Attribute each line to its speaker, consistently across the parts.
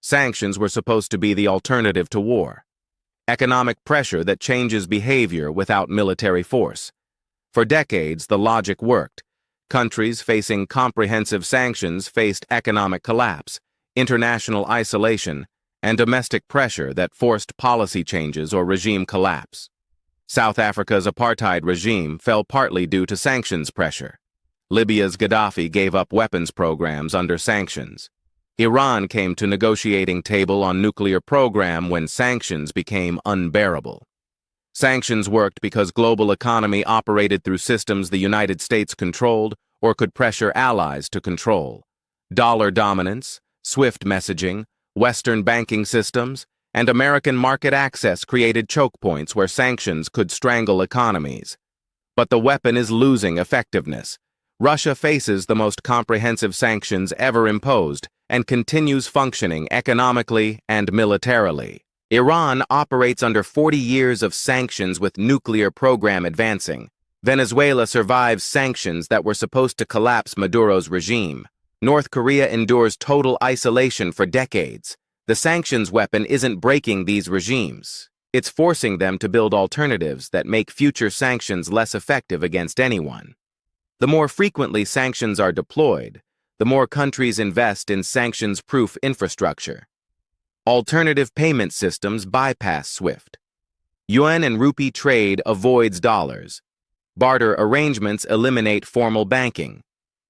Speaker 1: Sanctions were supposed to be the alternative to war. Economic pressure that changes behavior without military force. For decades, the logic worked. Countries facing comprehensive sanctions faced economic collapse, international isolation, and domestic pressure that forced policy changes or regime collapse. South Africa's apartheid regime fell partly due to sanctions pressure. Libya's Gaddafi gave up weapons programs under sanctions. Iran came to negotiating table on nuclear program when sanctions became unbearable. Sanctions worked because global economy operated through systems the United States controlled or could pressure allies to control. Dollar dominance, SWIFT messaging, Western banking systems, and American market access created choke points where sanctions could strangle economies. But the weapon is losing effectiveness. Russia faces the most comprehensive sanctions ever imposed and continues functioning economically and militarily. Iran operates under 40 years of sanctions with nuclear program advancing. Venezuela survives sanctions that were supposed to collapse Maduro's regime. North Korea endures total isolation for decades. The sanctions weapon isn't breaking these regimes. It's forcing them to build alternatives that make future sanctions less effective against anyone. The more frequently sanctions are deployed, the more countries invest in sanctions-proof infrastructure. Alternative payment systems bypass SWIFT. Yuan and rupee trade avoids dollars. Barter arrangements eliminate formal banking.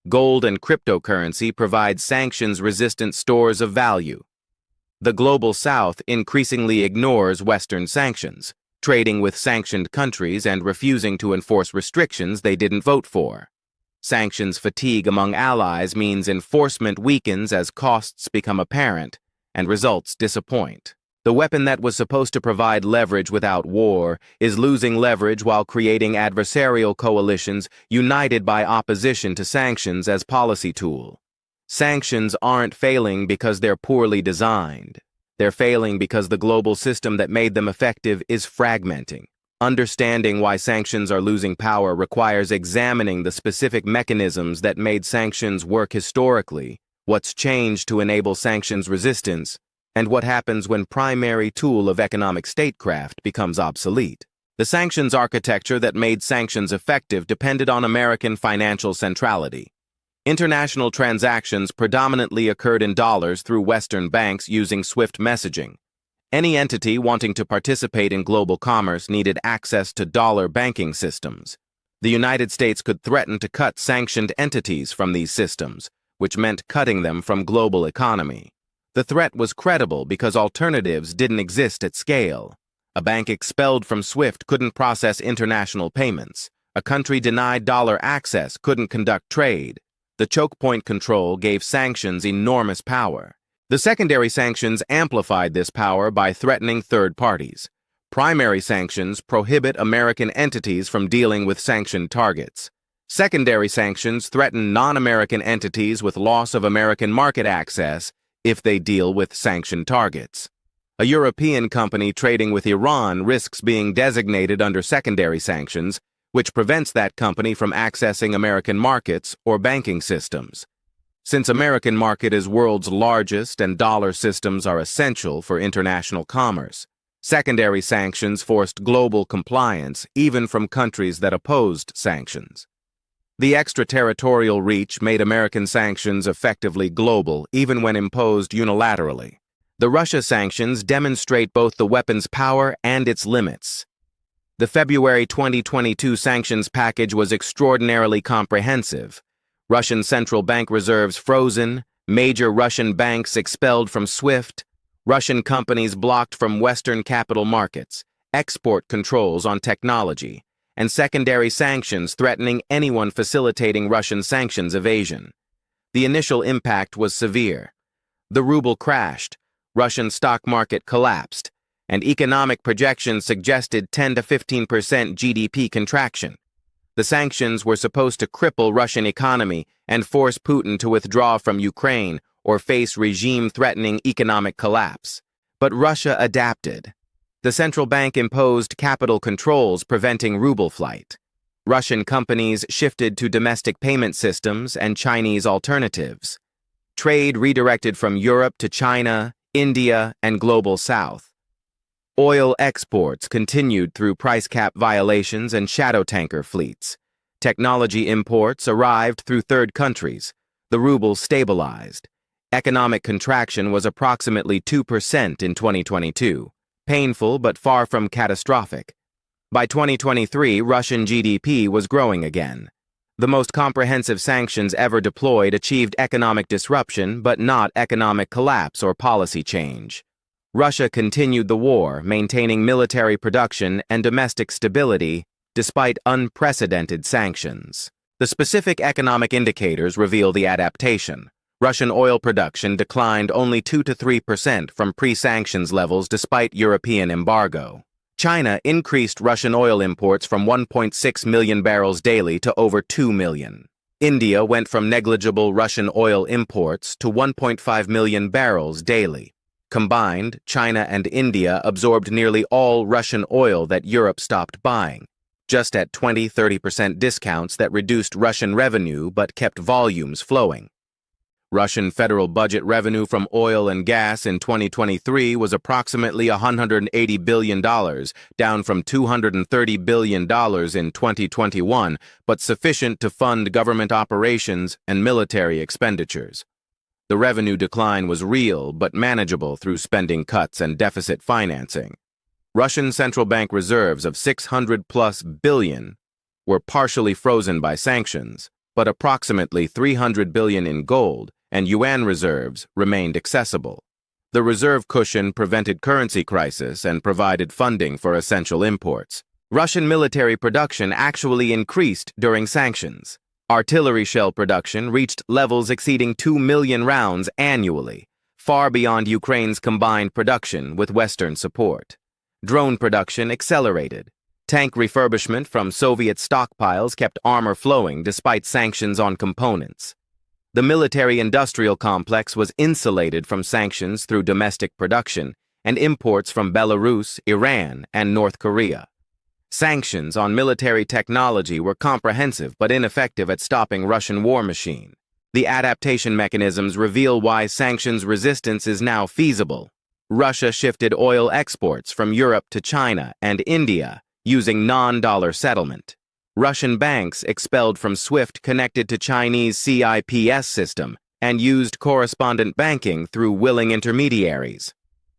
Speaker 1: Gold and cryptocurrency provide sanctions-resistant stores of value. The Global South increasingly ignores Western sanctions, trading with sanctioned countries and refusing to enforce restrictions they didn't vote for. Sanctions fatigue among allies means enforcement weakens as costs become apparent and results disappoint. The weapon that was supposed to provide leverage without war is losing leverage while creating adversarial coalitions united by opposition to sanctions as policy tool. Sanctions aren't failing because they're poorly designed. They're failing because the global system that made them effective is fragmenting. Understanding why sanctions are losing power requires examining the specific mechanisms that made sanctions work historically, what's changed to enable sanctions resistance, and what happens when primary tool of economic statecraft becomes obsolete. The sanctions architecture that made sanctions effective depended on American financial centrality. International transactions predominantly occurred in dollars through Western banks using SWIFT messaging. Any entity wanting to participate in global commerce needed access to dollar banking systems. The United States could threaten to cut sanctioned entities from these systems, which meant cutting them from global economy. The threat was credible because alternatives didn't exist at scale. A bank expelled from SWIFT couldn't process international payments. A country denied dollar access couldn't conduct trade. The choke point control gave sanctions enormous power. The secondary sanctions amplified this power by threatening third parties. Primary sanctions prohibit American entities from dealing with sanctioned targets. Secondary sanctions threaten non-American entities with loss of American market access if they deal with sanctioned targets. A European company trading with Iran risks being designated under secondary sanctions, which prevents that company from accessing American markets or banking systems. Since American market is world's largest and dollar systems are essential for international commerce, secondary sanctions forced global compliance even from countries that opposed sanctions. The extraterritorial reach made American sanctions effectively global even when imposed unilaterally. The Russia sanctions demonstrate both the weapon's power and its limits. The February 2022 sanctions package was extraordinarily comprehensive. Russian central bank reserves frozen, major Russian banks expelled from SWIFT, Russian companies blocked from Western capital markets, export controls on technology, and secondary sanctions threatening anyone facilitating Russian sanctions evasion. The initial impact was severe. The ruble crashed, Russian stock market collapsed, and economic projections suggested 10 to 15% GDP contraction. The sanctions were supposed to cripple Russian economy and force Putin to withdraw from Ukraine or face regime-threatening economic collapse. But Russia adapted. The central bank imposed capital controls preventing ruble flight. Russian companies shifted to domestic payment systems and Chinese alternatives. Trade redirected from Europe to China, India, and Global South. Oil exports continued through price cap violations and shadow tanker fleets. Technology imports arrived through third countries. The ruble stabilized. Economic contraction was approximately 2% in 2022, painful but far from catastrophic. By 2023, Russian GDP was growing again. The most comprehensive sanctions ever deployed achieved economic disruption but not economic collapse or policy change. Russia continued the war, maintaining military production and domestic stability despite unprecedented sanctions. The specific economic indicators reveal the adaptation. Russian oil production declined only 2 to 3% from pre-sanctions levels despite European embargo. China increased Russian oil imports from 1.6 million barrels daily to over 2 million. India went from negligible Russian oil imports to 1.5 million barrels daily. Combined, China and India absorbed nearly all Russian oil that Europe stopped buying, just at 20–30% discounts that reduced Russian revenue but kept volumes flowing. Russian federal budget revenue from oil and gas in 2023 was approximately $180 billion, down from $230 billion in 2021, but sufficient to fund government operations and military expenditures. The revenue decline was real but manageable through spending cuts and deficit financing. Russian central bank reserves of $600+ billion were partially frozen by sanctions, but approximately $300 billion in gold and yuan reserves remained accessible. The reserve cushion prevented currency crisis and provided funding for essential imports. Russian military production actually increased during sanctions. Artillery shell production reached levels exceeding 2 million rounds annually, far beyond Ukraine's combined production with Western support. Drone production accelerated. Tank refurbishment from Soviet stockpiles kept armor flowing despite sanctions on components. The military-industrial complex was insulated from sanctions through domestic production and imports from Belarus, Iran, and North Korea. Sanctions on military technology were comprehensive but ineffective at stopping Russian war machine. The adaptation mechanisms reveal why sanctions resistance is now feasible. Russia shifted oil exports from Europe to China and India using non-dollar settlement. Russian banks expelled from SWIFT connected to Chinese CIPS system and used correspondent banking through willing intermediaries.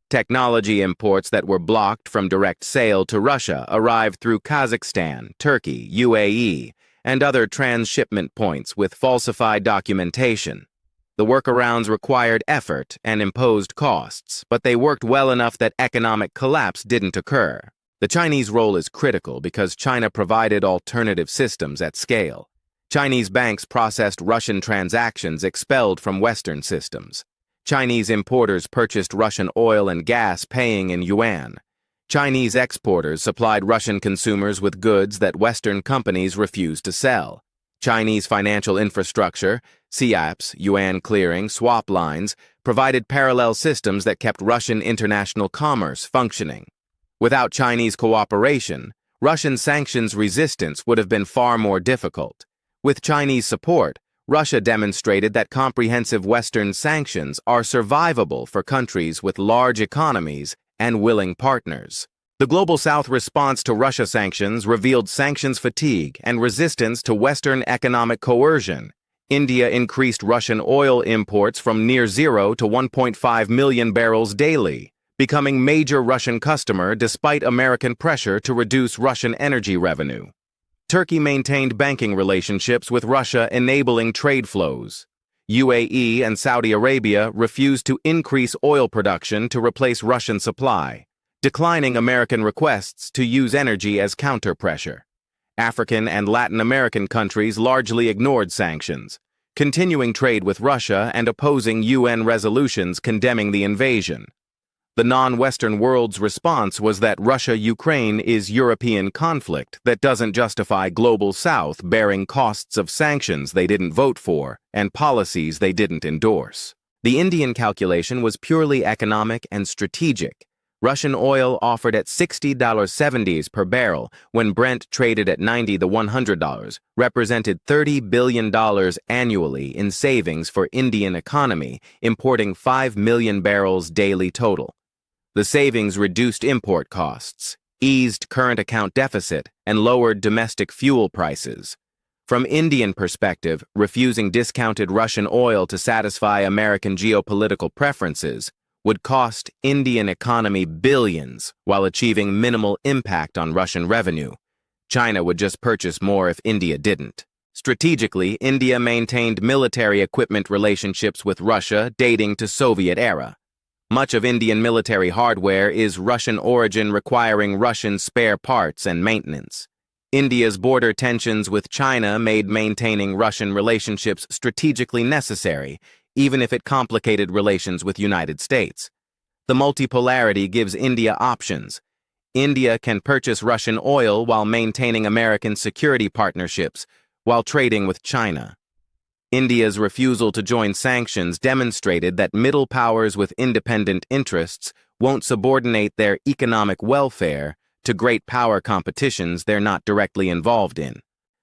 Speaker 1: Technology imports that were blocked from direct sale to Russia arrived through Kazakhstan, Turkey, UAE, and other transshipment points with falsified documentation. The workarounds required effort and imposed costs, but they worked well enough that economic collapse didn't occur. The Chinese role is critical because China provided alternative systems at scale. Chinese banks processed Russian transactions expelled from Western systems. Chinese importers purchased Russian oil and gas paying in yuan. Chinese exporters supplied Russian consumers with goods that Western companies refused to sell. Chinese financial infrastructure, CIPS, yuan clearing, swap lines, provided parallel systems that kept Russian international commerce functioning. Without Chinese cooperation, Russian sanctions resistance would have been far more difficult. With Chinese support, Russia demonstrated that comprehensive Western sanctions are survivable for countries with large economies and willing partners. The Global South response to Russia sanctions revealed sanctions fatigue and resistance to Western economic coercion. India increased Russian oil imports from near zero to 1.5 million barrels daily, becoming major Russian customer despite American pressure to reduce Russian energy revenue. Turkey maintained banking relationships with Russia, enabling trade flows. UAE and Saudi Arabia refused to increase oil production to replace Russian supply, declining American requests to use energy as counter-pressure. African and Latin American countries largely ignored sanctions, continuing trade with Russia and opposing UN resolutions condemning the invasion. The non-Western world's response was that Russia-Ukraine is European conflict that doesn't justify Global South bearing costs of sanctions they didn't vote for and policies they didn't endorse. The Indian calculation was purely economic and strategic. Russian oil offered at $60.70 per barrel when Brent traded at $90 to $100 represented $30 billion annually in savings for Indian economy, importing 5 million barrels daily total. The savings reduced import costs, eased current account deficit, and lowered domestic fuel prices. From Indian perspective, refusing discounted Russian oil to satisfy American geopolitical preferences would cost Indian economy billions while achieving minimal impact on Russian revenue. China would just purchase more if India didn't. Strategically, India maintained military equipment relationships with Russia dating to Soviet era. Much of Indian military hardware is Russian origin, requiring Russian spare parts and maintenance. India's border tensions with China made maintaining Russian relationships strategically necessary, even if it complicated relations with United States. The multipolarity gives India options. India can purchase Russian oil while maintaining American security partnerships, while trading with China. India's refusal to join sanctions demonstrated that middle powers with independent interests won't subordinate their economic welfare to great power competitions they're not directly involved in.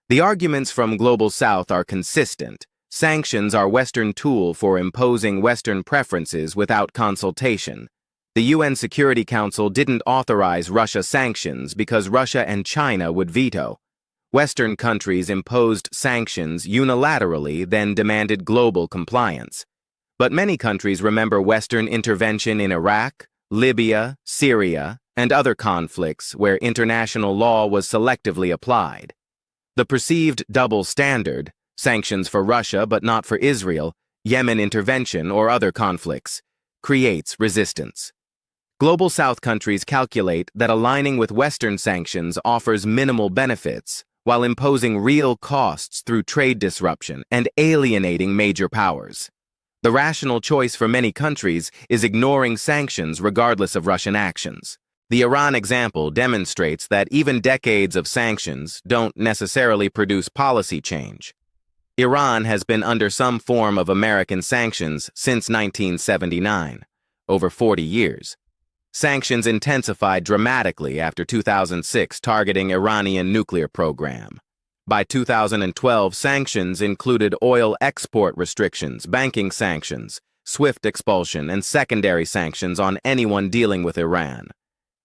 Speaker 1: The arguments from Global South are consistent. Sanctions are Western tool for imposing Western preferences without consultation. The UN Security Council didn't authorize Russia sanctions because Russia and China would veto. Western countries imposed sanctions unilaterally, then demanded global compliance. But many countries remember Western intervention in Iraq, Libya, Syria, and other conflicts where international law was selectively applied. The perceived double standard, sanctions for Russia but not for Israel, Yemen intervention, or other conflicts, creates resistance. Global South countries calculate that aligning with Western sanctions offers minimal benefits, while imposing real costs through trade disruption and alienating major powers. The rational choice for many countries is ignoring sanctions regardless of Russian actions. The Iran example demonstrates that even decades of sanctions don't necessarily produce policy change. Iran has been under some form of American sanctions since 1979, over 40 years. Sanctions intensified dramatically after 2006, targeting Iranian nuclear program. By 2012, sanctions included oil export restrictions, banking sanctions, SWIFT expulsion, and secondary sanctions on anyone dealing with Iran.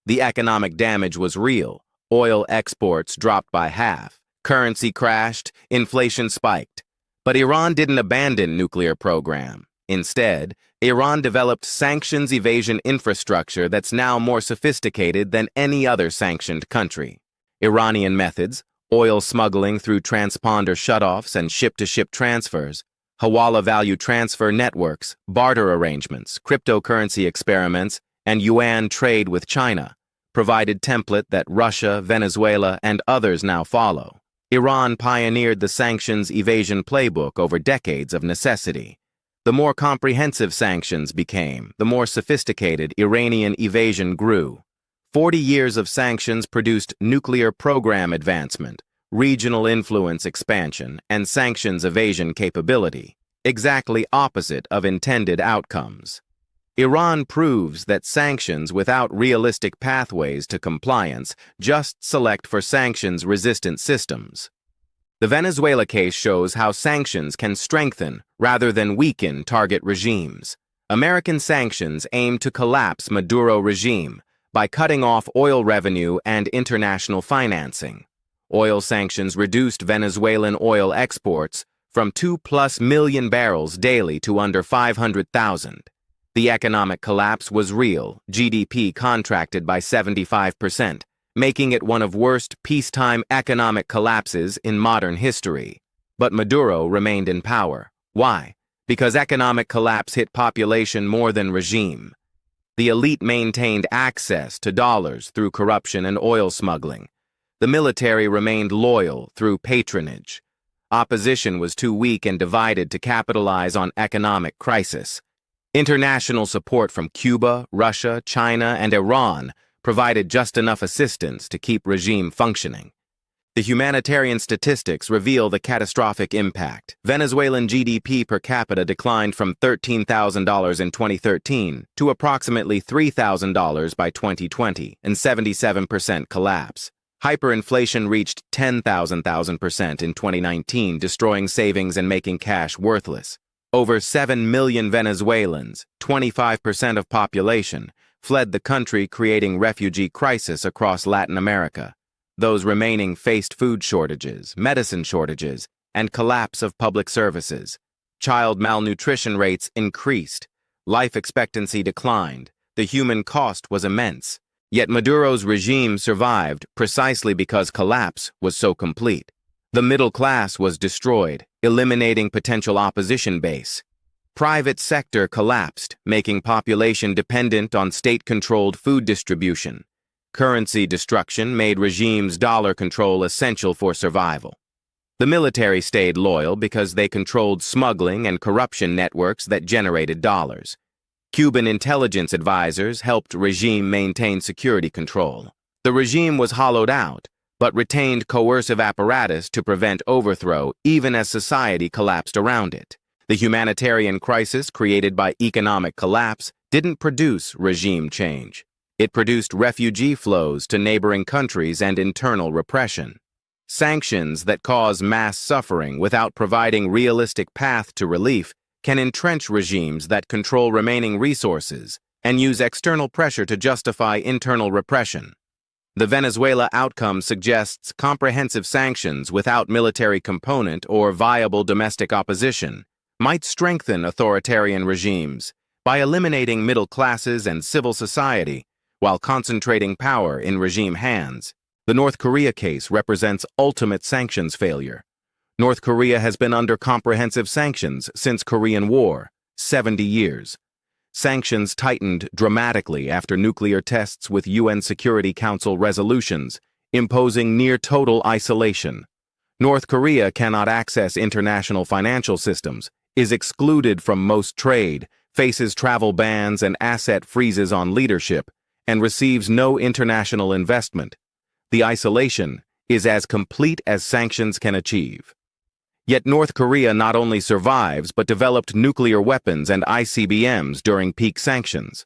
Speaker 1: The economic damage was real. Oil exports dropped by half. Currency crashed, inflation spiked. But Iran didn't abandon nuclear program. Instead, Iran developed sanctions evasion infrastructure that's now more sophisticated than any other sanctioned country. Iranian methods, oil smuggling through transponder shutoffs and ship-to-ship transfers, hawala value transfer networks, barter arrangements, cryptocurrency experiments, and yuan trade with China, provided template that Russia, Venezuela, and others now follow. Iran pioneered the sanctions evasion playbook over decades of necessity. The more comprehensive sanctions became, the more sophisticated Iranian evasion grew. 40 years of sanctions produced nuclear program advancement, regional influence expansion, and sanctions evasion capability, exactly opposite of intended outcomes. Iran proves that sanctions without realistic pathways to compliance just select for sanctions-resistant systems. The Venezuela case shows how sanctions can strengthen rather than weaken target regimes. American sanctions aim to collapse Maduro regime by cutting off oil revenue and international financing. Oil sanctions reduced Venezuelan oil exports from 2+ million barrels daily to under 500,000. The economic collapse was real. GDP contracted by 75%, making it one of worst peacetime economic collapses in modern history. But Maduro remained in power. Why? Because economic collapse hit population more than regime. The elite maintained access to dollars through corruption and oil smuggling. The military remained loyal through patronage. Opposition was too weak and divided to capitalize on economic crisis. International support from Cuba, Russia, China, and Iran provided just enough assistance to keep regime functioning. The humanitarian statistics reveal the catastrophic impact. Venezuelan GDP per capita declined from $13,000 in 2013 to approximately $3,000 by 2020, and 77% collapse. Hyperinflation reached 10,000% in 2019, destroying savings and making cash worthless. Over 7 million Venezuelans, 25% of population, fled the country, creating refugee crisis across Latin America. Those remaining faced food shortages, medicine shortages, and collapse of public services. Child malnutrition rates increased. Life expectancy declined. The human cost was immense. Yet Maduro's regime survived precisely because collapse was so complete. The middle class was destroyed, eliminating potential opposition base. Private sector collapsed, making population dependent on state-controlled food distribution. Currency destruction made regime's dollar control essential for survival. The military stayed loyal because they controlled smuggling and corruption networks that generated dollars. Cuban intelligence advisors helped regime maintain security control. The regime was hollowed out, but retained coercive apparatus to prevent overthrow even as society collapsed around it. The humanitarian crisis created by economic collapse didn't produce regime change. It produced refugee flows to neighboring countries and internal repression. Sanctions that cause mass suffering without providing realistic path to relief can entrench regimes that control remaining resources and use external pressure to justify internal repression. The Venezuela outcome suggests comprehensive sanctions without military component or viable domestic opposition might strengthen authoritarian regimes by eliminating middle classes and civil society while concentrating power in regime hands. The North Korea case represents ultimate sanctions failure. North Korea has been under comprehensive sanctions since Korean War, 70 years. Sanctions tightened dramatically after nuclear tests with UN Security Council resolutions, imposing near-total isolation. North Korea cannot access international financial systems, is excluded from most trade, faces travel bans and asset freezes on leadership, and receives no international investment. The isolation is as complete as sanctions can achieve. Yet North Korea not only survives but developed nuclear weapons and ICBMs during peak sanctions.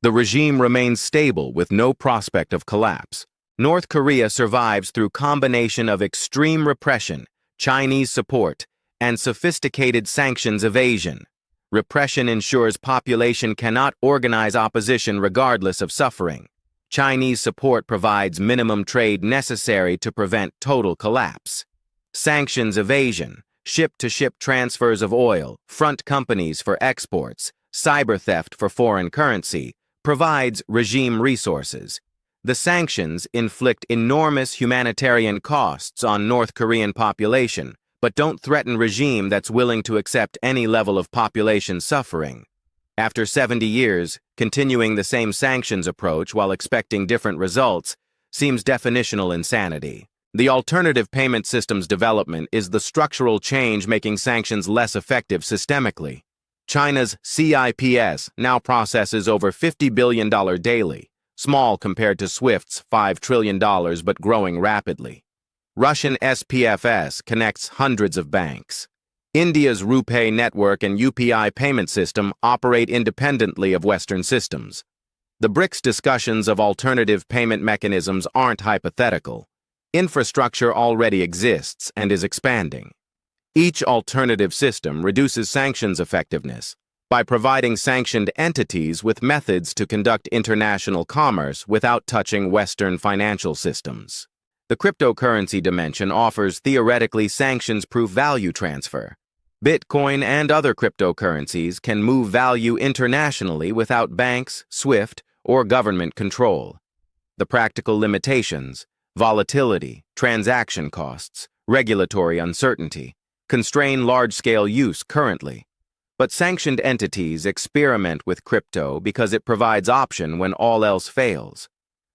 Speaker 1: The regime remains stable with no prospect of collapse. North Korea survives through combination of extreme repression, Chinese support, and sophisticated sanctions evasion. Repression ensures population cannot organize opposition regardless of suffering. Chinese support provides minimum trade necessary to prevent total collapse. Sanctions evasion, ship-to-ship transfers of oil, front companies for exports, cyber theft for foreign currency, provides regime resources. The sanctions inflict enormous humanitarian costs on North Korean population, but don't threaten regime that's willing to accept any level of population suffering. After 70 years, continuing the same sanctions approach while expecting different results seems definitional insanity. The alternative payment system's development is the structural change making sanctions less effective systemically. China's CIPS now processes over $50 billion daily, small compared to SWIFT's $5 trillion but growing rapidly. Russian SPFS connects hundreds of banks. India's RuPay network and UPI payment system operate independently of Western systems. The BRICS discussions of alternative payment mechanisms aren't hypothetical. Infrastructure already exists and is expanding. Each alternative system reduces sanctions effectiveness by providing sanctioned entities with methods to conduct international commerce without touching Western financial systems. The cryptocurrency dimension offers theoretically sanctions-proof value transfer. Bitcoin and other cryptocurrencies can move value internationally without banks, SWIFT, or government control. The practical limitations, volatility, transaction costs, regulatory uncertainty, constrain large-scale use currently. But sanctioned entities experiment with crypto because it provides option when all else fails.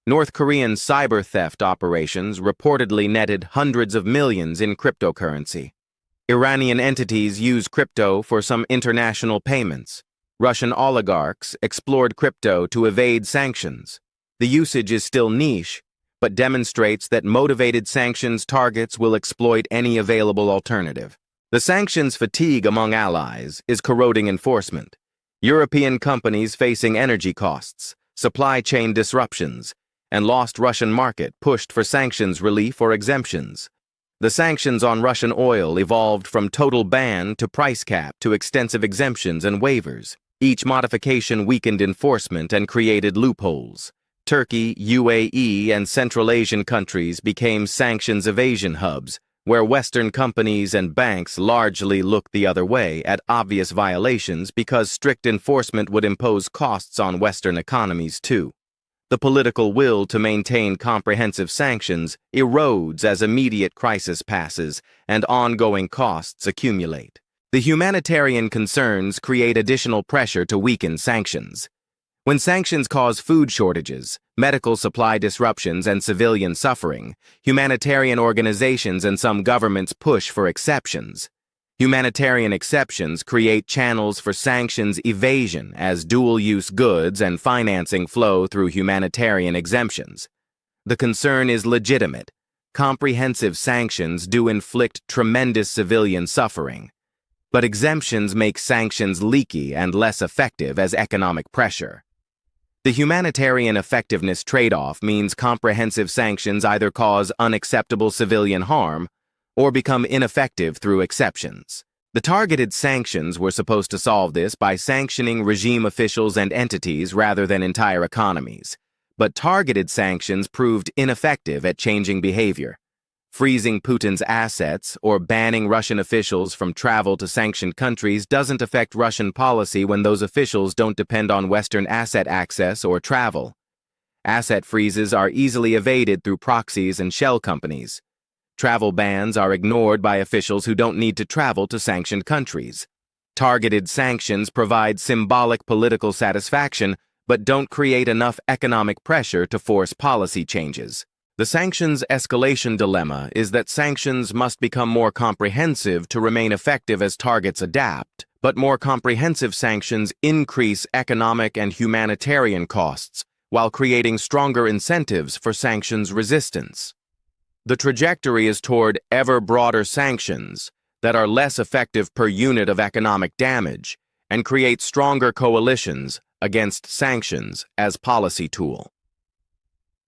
Speaker 1: North Korean cyber theft operations reportedly netted hundreds of millions in cryptocurrency. Iranian entities use crypto for some international payments. Russian oligarchs explored crypto to evade sanctions. The usage is still niche, but demonstrates that motivated sanctions targets will exploit any available alternative. The sanctions fatigue among allies is corroding enforcement. European companies facing energy costs, supply chain disruptions, and lost Russian market pushed for sanctions relief or exemptions. The sanctions on Russian oil evolved from total ban to price cap to extensive exemptions and waivers. Each modification weakened enforcement and created loopholes. Turkey, UAE, and Central Asian countries became sanctions evasion hubs, where Western companies and banks largely looked the other way at obvious violations because strict enforcement would impose costs on Western economies too. The political will to maintain comprehensive sanctions erodes as immediate crisis passes and ongoing costs accumulate. The humanitarian concerns create additional pressure to weaken sanctions. When sanctions cause food shortages, medical supply disruptions, and civilian suffering, humanitarian organizations and some governments push for exceptions. Humanitarian exceptions create channels for sanctions evasion as dual-use goods and financing flow through humanitarian exemptions. The concern is legitimate. Comprehensive sanctions do inflict tremendous civilian suffering, but exemptions make sanctions leaky and less effective as economic pressure. The humanitarian effectiveness trade-off means comprehensive sanctions either cause unacceptable civilian harm or become ineffective through exceptions. The targeted sanctions were supposed to solve this by sanctioning regime officials and entities rather than entire economies. But targeted sanctions proved ineffective at changing behavior. Freezing Putin's assets or banning Russian officials from travel to sanctioned countries doesn't affect Russian policy when those officials don't depend on Western asset access or travel. Asset freezes are easily evaded through proxies and shell companies. Travel bans are ignored by officials who don't need to travel to sanctioned countries. Targeted sanctions provide symbolic political satisfaction, but don't create enough economic pressure to force policy changes. The sanctions escalation dilemma is that sanctions must become more comprehensive to remain effective as targets adapt, but more comprehensive sanctions increase economic and humanitarian costs while creating stronger incentives for sanctions resistance. The trajectory is toward ever broader sanctions that are less effective per unit of economic damage and create stronger coalitions against sanctions as policy tool.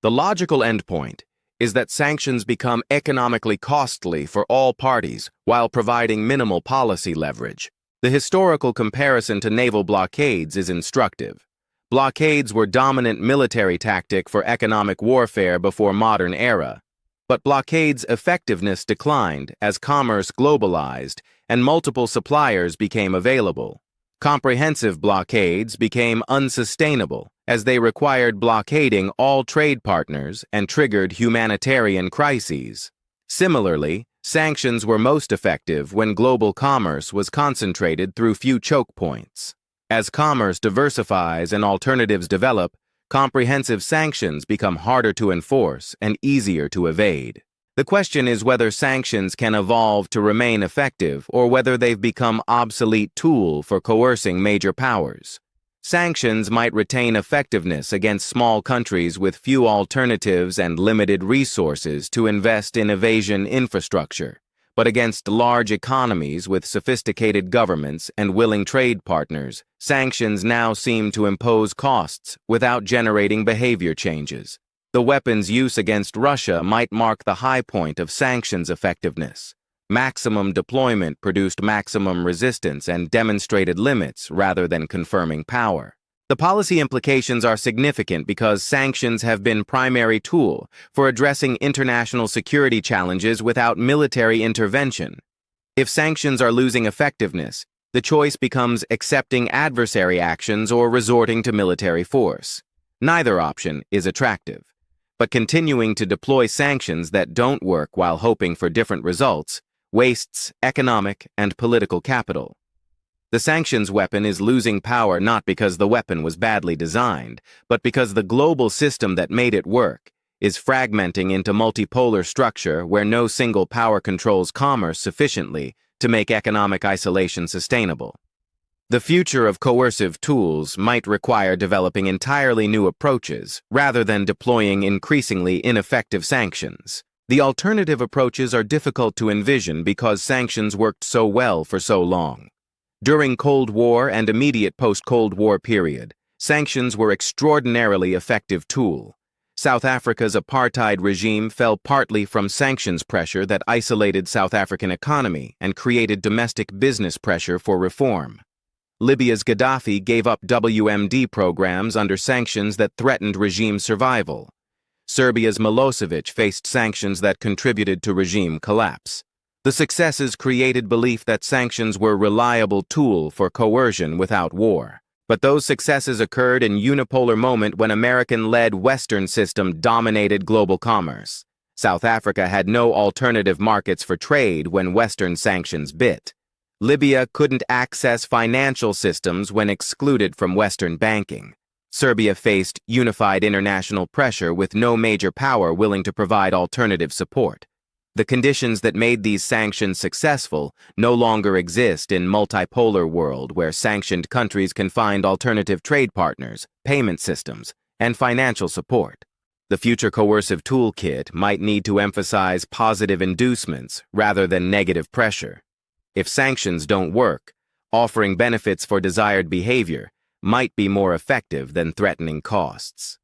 Speaker 1: The logical endpoint is that sanctions become economically costly for all parties while providing minimal policy leverage. The historical comparison to naval blockades is instructive. Blockades were dominant military tactic for economic warfare before modern era. But blockades' effectiveness declined as commerce globalized and multiple suppliers became available. Comprehensive blockades became unsustainable as they required blockading all trade partners and triggered humanitarian crises. Similarly, sanctions were most effective when global commerce was concentrated through few choke points. As commerce diversifies and alternatives develop, comprehensive sanctions become harder to enforce and easier to evade. The question is whether sanctions can evolve to remain effective or whether they've become obsolete tool for coercing major powers. Sanctions might retain effectiveness against small countries with few alternatives and limited resources to invest in evasion infrastructure, but against large economies with sophisticated governments and willing trade partners, sanctions now seem to impose costs without generating behavior changes. The weapons use against Russia might mark the high point of sanctions effectiveness. Maximum deployment produced maximum resistance and demonstrated limits rather than confirming power. The policy implications are significant because sanctions have been primary tool for addressing international security challenges without military intervention. If sanctions are losing effectiveness, the choice becomes accepting adversary actions or resorting to military force. Neither option is attractive. But continuing to deploy sanctions that don't work while hoping for different results wastes economic and political capital. The sanctions weapon is losing power not because the weapon was badly designed, but because the global system that made it work is fragmenting into multipolar structure where no single power controls commerce sufficiently to make economic isolation sustainable. The future of coercive tools might require developing entirely new approaches rather than deploying increasingly ineffective sanctions. The alternative approaches are difficult to envision because sanctions worked so well for so long. During Cold War and immediate post-Cold War period, sanctions were extraordinarily effective tool. South Africa's apartheid regime fell partly from sanctions pressure that isolated South African economy and created domestic business pressure for reform. Libya's Gaddafi gave up WMD programs under sanctions that threatened regime survival. Serbia's Milosevic faced sanctions that contributed to regime collapse. The successes created belief that sanctions were a reliable tool for coercion without war. But those successes occurred in unipolar moment when American-led Western system dominated global commerce. South Africa had no alternative markets for trade when Western sanctions bit. Libya couldn't access financial systems when excluded from Western banking. Serbia faced unified international pressure with no major power willing to provide alternative support. The conditions that made these sanctions successful no longer exist in multipolar world where sanctioned countries can find alternative trade partners, payment systems, and financial support. The future coercive toolkit might need to emphasize positive inducements rather than negative pressure. If sanctions don't work, offering benefits for desired behavior might be more effective than threatening costs.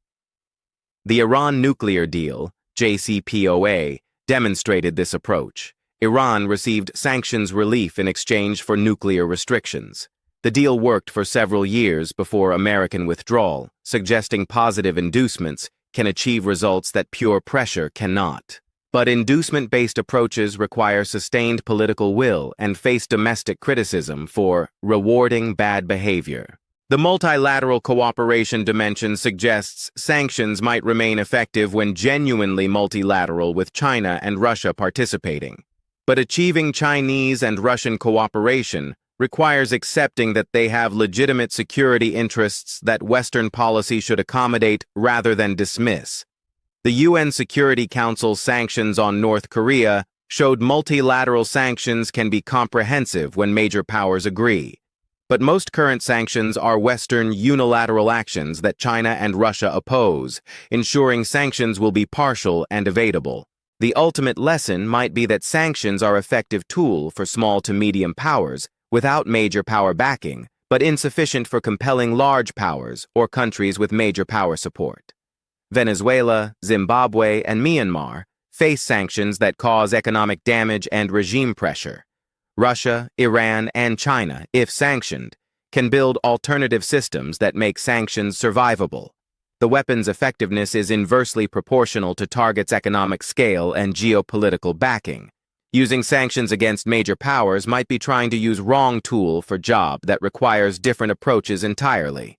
Speaker 1: The Iran nuclear deal, JCPOA, demonstrated this approach. Iran received sanctions relief in exchange for nuclear restrictions. The deal worked for several years before American withdrawal, suggesting positive inducements can achieve results that pure pressure cannot. But inducement-based approaches require sustained political will and face domestic criticism for rewarding bad behavior. The multilateral cooperation dimension suggests sanctions might remain effective when genuinely multilateral with China and Russia participating. But achieving Chinese and Russian cooperation requires accepting that they have legitimate security interests that Western policy should accommodate rather than dismiss. The UN Security Council's sanctions on North Korea showed multilateral sanctions can be comprehensive when major powers agree. But most current sanctions are Western unilateral actions that China and Russia oppose, ensuring sanctions will be partial and evadable. The ultimate lesson might be that sanctions are an effective tool for small to medium powers without major power backing, but insufficient for compelling large powers or countries with major power support. Venezuela, Zimbabwe, and Myanmar face sanctions that cause economic damage and regime pressure. Russia, Iran, and China, if sanctioned, can build alternative systems that make sanctions survivable. The weapon's effectiveness is inversely proportional to target's economic scale and geopolitical backing. Using sanctions against major powers might be trying to use wrong tool for job that requires different approaches entirely.